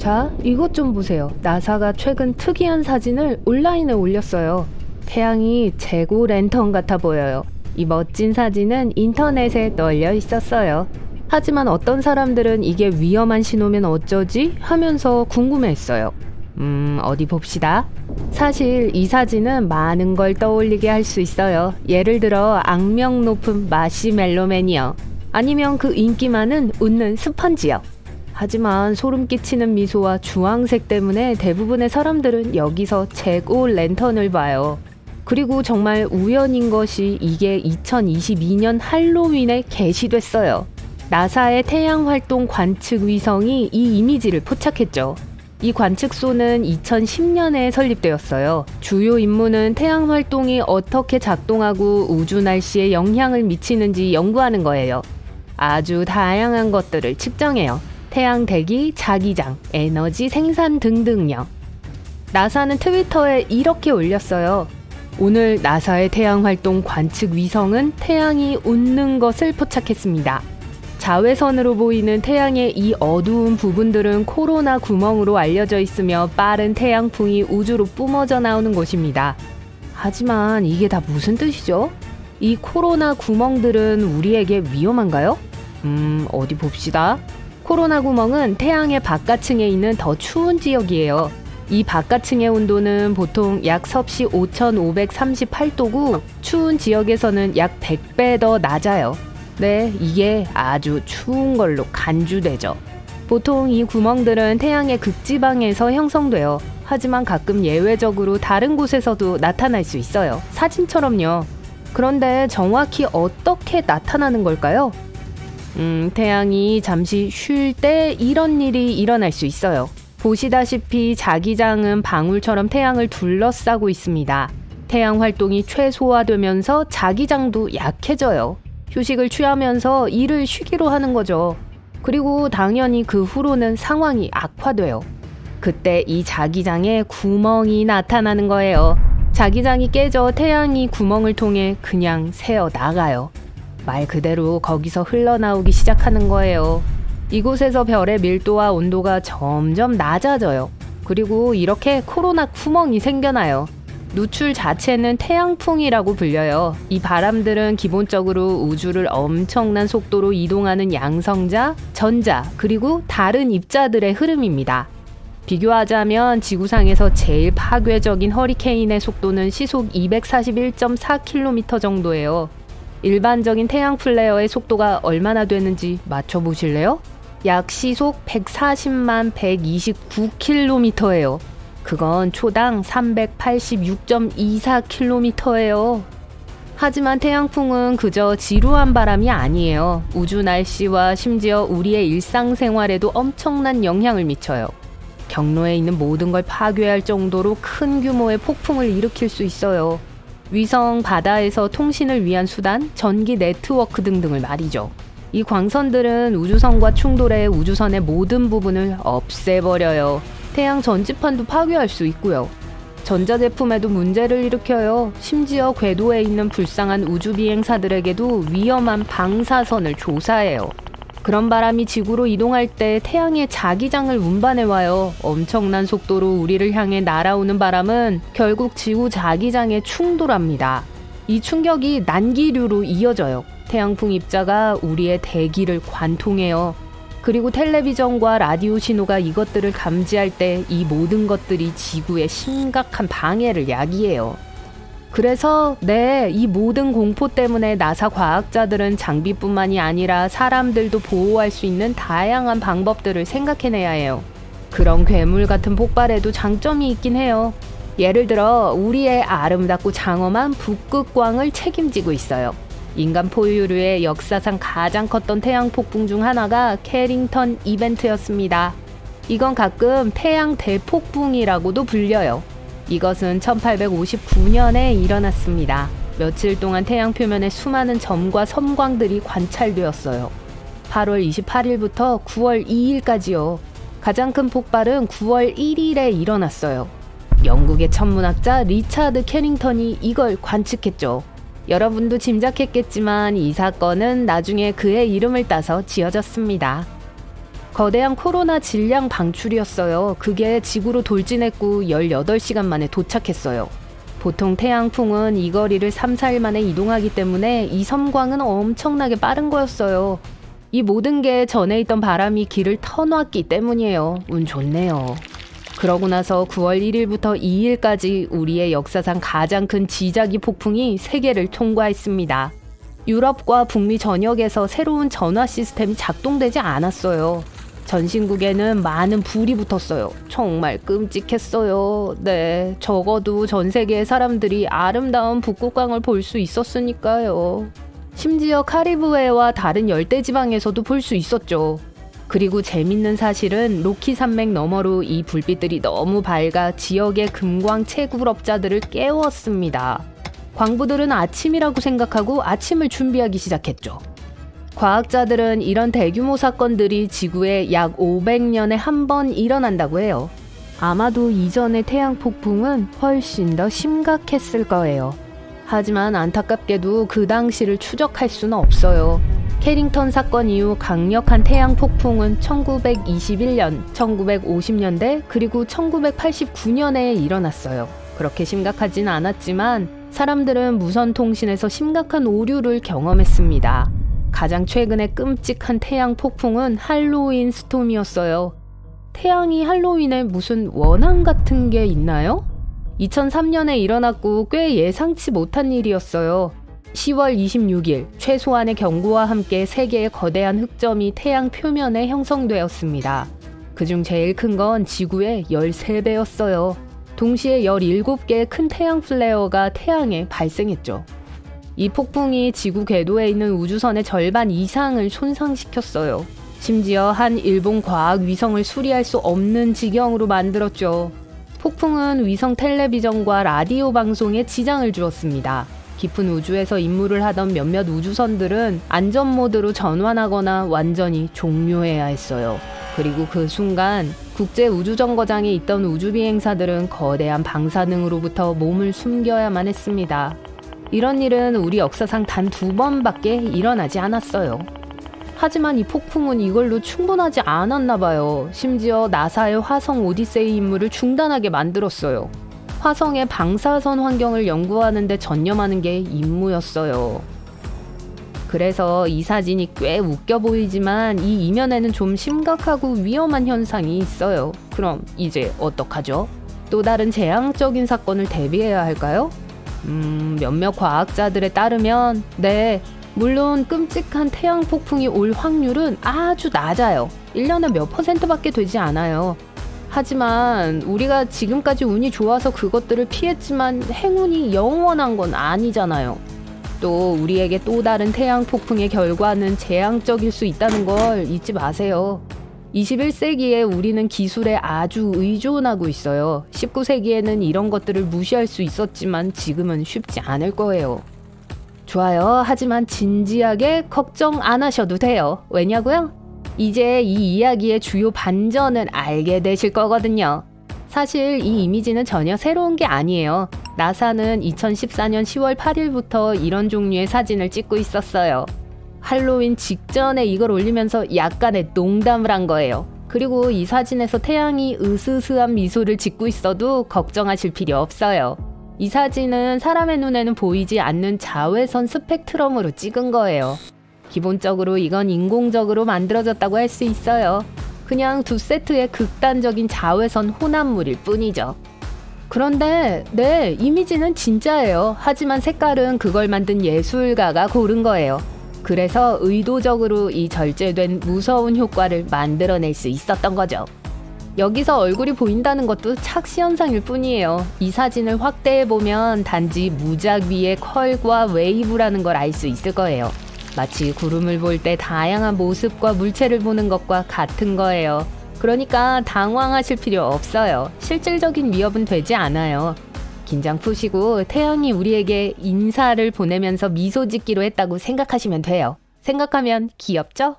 자, 이것 좀 보세요. 나사가 최근 특이한 사진을 온라인에 올렸어요. 태양이 재고 랜턴 같아 보여요. 이 멋진 사진은 인터넷에 널려 있었어요. 하지만 어떤 사람들은 이게 위험한 신호면 어쩌지? 하면서 궁금해했어요. 어디 봅시다. 사실 이 사진은 많은 걸 떠올리게 할 수 있어요. 예를 들어 악명 높은 마시멜로맨이요. 아니면 그 인기 많은 웃는 스펀지요. 하지만 소름 끼치는 미소와 주황색 때문에 대부분의 사람들은 여기서 재고 랜턴을 봐요. 그리고 정말 우연인 것이 이게 2022년 할로윈에 게시됐어요. 나사의 태양활동 관측 위성이 이 이미지를 포착했죠. 이 관측소는 2010년에 설립되었어요. 주요 임무는 태양활동이 어떻게 작동하고 우주 날씨에 영향을 미치는지 연구하는 거예요. 아주 다양한 것들을 측정해요. 태양 대기, 자기장, 에너지 생산 등등요. 나사는 트위터에 이렇게 올렸어요. 오늘 나사의 태양활동 관측 위성은 태양이 웃는 것을 포착했습니다. 자외선으로 보이는 태양의 이 어두운 부분들은 코로나 구멍으로 알려져 있으며 빠른 태양풍이 우주로 뿜어져 나오는 곳입니다. 하지만 이게 다 무슨 뜻이죠? 이 코로나 구멍들은 우리에게 위험한가요? 어디 봅시다. 코로나 구멍은 태양의 바깥층에 있는 더 추운 지역이에요. 이 바깥층의 온도는 보통 약 섭씨 5538도고 추운 지역에서는 약 100배 더 낮아요. 네, 이게 아주 추운 걸로 간주되죠. 보통 이 구멍들은 태양의 극지방에서 형성돼요. 하지만 가끔 예외적으로 다른 곳에서도 나타날 수 있어요. 사진처럼요. 그런데 정확히 어떻게 나타나는 걸까요? 태양이 잠시 쉴 때 이런 일이 일어날 수 있어요. 보시다시피 자기장은 방울처럼 태양을 둘러싸고 있습니다. 태양 활동이 최소화되면서 자기장도 약해져요. 휴식을 취하면서 일을 쉬기로 하는 거죠. 그리고 당연히 그 후로는 상황이 악화돼요. 그때 이 자기장에 구멍이 나타나는 거예요. 자기장이 깨져 태양이 구멍을 통해 그냥 새어 나가요. 말 그대로 거기서 흘러나오기 시작하는 거예요. 이곳에서 별의 밀도와 온도가 점점 낮아져요. 그리고 이렇게 코로나 구멍이 생겨나요. 누출 자체는 태양풍이라고 불려요. 이 바람들은 기본적으로 우주를 엄청난 속도로 이동하는 양성자, 전자, 그리고 다른 입자들의 흐름입니다. 비교하자면 지구상에서 제일 파괴적인 허리케인의 속도는 시속 241.4km 정도예요. 일반적인 태양 플레어의 속도가 얼마나 되는지 맞춰보실래요? 약 시속 140만 129km예요. 그건 초당 386.24km예요. 하지만 태양풍은 그저 지루한 바람이 아니에요. 우주 날씨와 심지어 우리의 일상생활에도 엄청난 영향을 미쳐요. 경로에 있는 모든 걸 파괴할 정도로 큰 규모의 폭풍을 일으킬 수 있어요. 위성, 바다에서 통신을 위한 수단, 전기 네트워크 등등을 말이죠. 이 광선들은 우주선과 충돌해 우주선의 모든 부분을 없애버려요. 태양 전지판도 파괴할 수 있고요. 전자제품에도 문제를 일으켜요. 심지어 궤도에 있는 불쌍한 우주비행사들에게도 위험한 방사선을 조사해요. 그런 바람이 지구로 이동할 때 태양의 자기장을 운반해와요. 엄청난 속도로 우리를 향해 날아오는 바람은 결국 지구 자기장에 충돌합니다. 이 충격이 난기류로 이어져요. 태양풍 입자가 우리의 대기를 관통해요. 그리고 텔레비전과 라디오 신호가 이것들을 감지할 때 이 모든 것들이 지구에 심각한 방해를 야기해요. 그래서 이 모든 공포 때문에 나사 과학자들은 장비뿐만이 아니라 사람들도 보호할 수 있는 다양한 방법들을 생각해내야 해요. 그런 괴물 같은 폭발에도 장점이 있긴 해요. 예를 들어 우리의 아름답고 장엄한 북극광을 책임지고 있어요. 인간 포유류의 역사상 가장 컸던 태양 폭풍 중 하나가 캐링턴 이벤트였습니다. 이건 가끔 태양 대폭풍이라고도 불려요. 이것은 1859년에 일어났습니다. 며칠 동안 태양 표면에 수많은 점과 섬광들이 관찰되었어요. 8월 28일부터 9월 2일까지요. 가장 큰 폭발은 9월 1일에 일어났어요. 영국의 천문학자 리차드 캐링턴이 이걸 관측했죠. 여러분도 짐작했겠지만 이 사건은 나중에 그의 이름을 따서 지어졌습니다. 거대한 코로나 질량 방출이었어요. 그게 지구로 돌진했고 18시간 만에 도착했어요. 보통 태양풍은 이 거리를 3, 4일 만에 이동하기 때문에 이 섬광은 엄청나게 빠른 거였어요. 이 모든 게 전에 있던 바람이 길을 터놨기 때문이에요. 운 좋네요. 그러고 나서 9월 1일부터 2일까지 우리의 역사상 가장 큰 지자기 폭풍이 세계를 통과했습니다. 유럽과 북미 전역에서 새로운 전화 시스템이 작동되지 않았어요. 전신국에는 많은 불이 붙었어요. 정말 끔찍했어요. 네, 적어도 전 세계의 사람들이 아름다운 북극광을 볼 수 있었으니까요. 심지어 카리브해와 다른 열대지방에서도 볼 수 있었죠. 그리고 재밌는 사실은 로키 산맥 너머로 이 불빛들이 너무 밝아 지역의 금광 채굴업자들을 깨웠습니다. 광부들은 아침이라고 생각하고 아침을 준비하기 시작했죠. 과학자들은 이런 대규모 사건들이 지구에 약 500년에 한 번 일어난다고 해요. 아마도 이전의 태양 폭풍은 훨씬 더 심각했을 거예요. 하지만 안타깝게도 그 당시를 추적할 수는 없어요. 캐링턴 사건 이후 강력한 태양 폭풍은 1921년, 1950년대, 그리고 1989년에 일어났어요. 그렇게 심각하진 않았지만 사람들은 무선 통신에서 심각한 오류를 경험했습니다. 가장 최근의 끔찍한 태양 폭풍은 할로윈 스톰이었어요. 태양이 할로윈에 무슨 원한 같은 게 있나요? 2003년에 일어났고 꽤 예상치 못한 일이었어요. 10월 26일 최소한의 경고와 함께 세계의 거대한 흑점이 태양 표면에 형성되었습니다. 그중 제일 큰 건 지구의 13배였어요. 동시에 17개의 큰 태양 플레어가 태양에 발생했죠. 이 폭풍이 지구 궤도에 있는 우주선의 절반 이상을 손상시켰어요. 심지어 한 일본 과학 위성을 수리할 수 없는 지경으로 만들었죠. 폭풍은 위성 텔레비전과 라디오 방송에 지장을 주었습니다. 깊은 우주에서 임무를 하던 몇몇 우주선들은 안전 모드로 전환하거나 완전히 종료해야 했어요. 그리고 그 순간 국제우주정거장에 있던 우주비행사들은 거대한 방사능으로부터 몸을 숨겨야만 했습니다. 이런 일은 우리 역사상 단 2번밖에 일어나지 않았어요. 하지만 이 폭풍은 이걸로 충분하지 않았나 봐요. 심지어 나사의 화성 오디세이 임무를 중단하게 만들었어요. 화성의 방사선 환경을 연구하는 데 전념하는 게 임무였어요. 그래서 이 사진이 꽤 웃겨 보이지만 이 이면에는 좀 심각하고 위험한 현상이 있어요. 그럼 이제 어떡하죠? 또 다른 재앙적인 사건을 대비해야 할까요? 몇몇 과학자들에 따르면 네, 물론 끔찍한 태양 폭풍이 올 확률은 아주 낮아요. 1년에 몇 %밖에 되지 않아요. 하지만 우리가 지금까지 운이 좋아서 그것들을 피했지만 행운이 영원한 건 아니잖아요. 또 우리에게 또 다른 태양 폭풍의 결과는 재앙적일 수 있다는 걸 잊지 마세요. 21세기에 우리는 기술에 아주 의존하고 있어요. 19세기에는 이런 것들을 무시할 수 있었지만 지금은 쉽지 않을 거예요. 좋아요. 하지만 진지하게 걱정 안 하셔도 돼요. 왜냐고요? 이제 이 이야기의 주요 반전을 알게 되실 거거든요. 사실 이 이미지는 전혀 새로운 게 아니에요. 나사는 2014년 10월 8일부터 이런 종류의 사진을 찍고 있었어요. 할로윈 직전에 이걸 올리면서 약간의 농담을 한 거예요. 그리고 이 사진에서 태양이 으스스한 미소를 짓고 있어도 걱정하실 필요 없어요. 이 사진은 사람의 눈에는 보이지 않는 자외선 스펙트럼으로 찍은 거예요. 기본적으로 이건 인공적으로 만들어졌다고 할 수 있어요. 그냥 2세트의 극단적인 자외선 혼합물일 뿐이죠. 그런데 네, 이미지는 진짜예요. 하지만 색깔은 그걸 만든 예술가가 고른 거예요. 그래서 의도적으로 이 절제된 무서운 효과를 만들어낼 수 있었던 거죠. 여기서 얼굴이 보인다는 것도 착시현상일 뿐이에요. 이 사진을 확대해보면 단지 무작 위에 컬과 웨이브라는 걸 알 수 있을 거예요. 마치 구름을 볼 때 다양한 모습과 물체를 보는 것과 같은 거예요. 그러니까 당황하실 필요 없어요. 실질적인 위협은 되지 않아요. 긴장 푸시고 태양이 우리에게 인사를 보내면서 미소 짓기로 했다고 생각하시면 돼요. 생각하면 귀엽죠?